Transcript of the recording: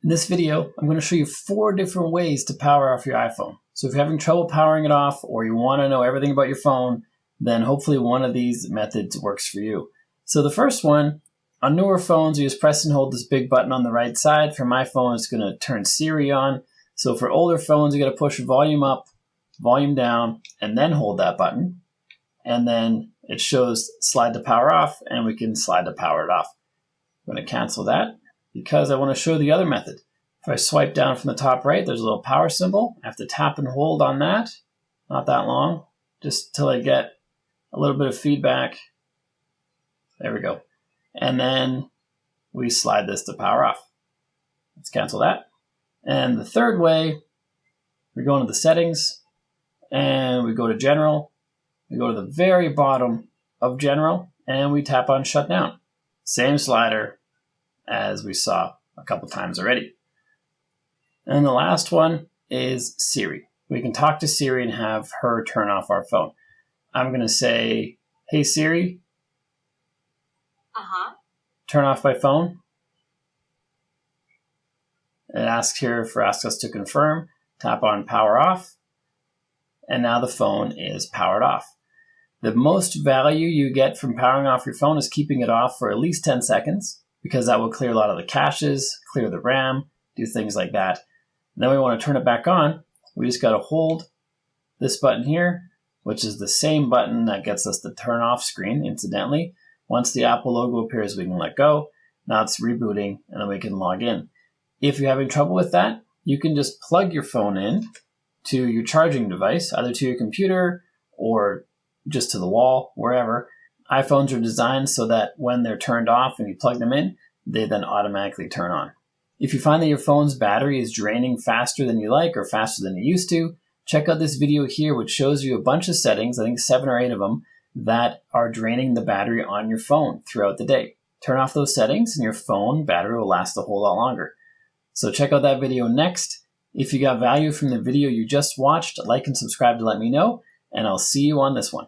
In this video, I'm going to show you 4 different ways to power off your iPhone. So if you're having trouble powering it off or you want to know everything about your phone, then hopefully one of these methods works for you. So the first one, on newer phones, you just press and hold this big button on the right side. For my phone, it's going to turn Siri on. So for older phones, you got to push volume up, volume down, and then hold that button. And then it shows slide to power off, and we can slide to power it off. I'm going to cancel that because I want to show the other method. If I swipe down from the top right, there's a little power symbol. I have to tap and hold on that. Not that long, just till I get a little bit of feedback. There we go. And then we slide this to power off. Let's cancel that. And the third way, we go into the settings and we go to general. We go to the very bottom of general and we tap on shutdown. Same slider as we saw a couple times already. And the last one is Siri. We can talk to Siri and have her turn off our phone. I'm going to say, hey Siri, turn off my phone. It asks us to confirm. Tap on power off. And now the phone is powered off. The most value you get from powering off your phone is keeping it off for at least 10 seconds, because that will clear a lot of the caches, clear the RAM, do things like that. And then we want to turn it back on. We just got to hold this button here, which is the same button that gets us the turn off screen, incidentally. Once the Apple logo appears, we can let go. Now it's rebooting, and then we can log in. If you're having trouble with that, you can just plug your phone in to your charging device, either to your computer or just to the wall, wherever. iPhones are designed so that when they're turned off and you plug them in, they then automatically turn on. If you find that your phone's battery is draining faster than you like or faster than you used to, check out this video here, which shows you a bunch of settings, I think 7 or 8 of them, that are draining the battery on your phone throughout the day. Turn off those settings and your phone battery will last a whole lot longer. So check out that video next. If you got value from the video you just watched, like and subscribe to let me know, and I'll see you on this one.